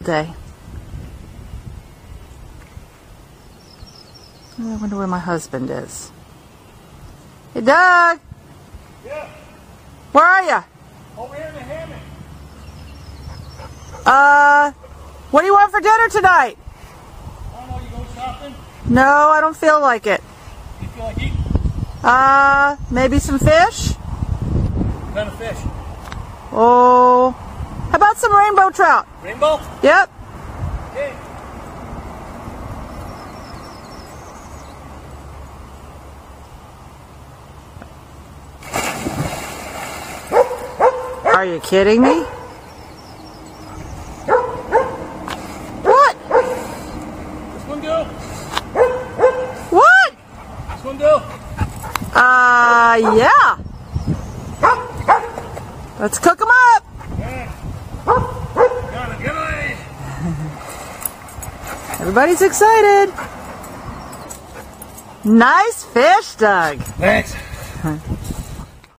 Day. I wonder where my husband is. Hey, Doug! Yeah. Where are you? Over here in the hammock. What do you want for dinner tonight? I don't know, you go shopping? No, I don't feel like it. You feel like eating? Maybe some fish? What kind of fish? Oh, how about some rainbow trout? Rainbow? Yep. Okay. Are you kidding me? What? This one do? What? This one do? Yeah. Let's cook them up. Yeah. Gotta get away. Everybody's excited. Nice fish, Doug. Thanks.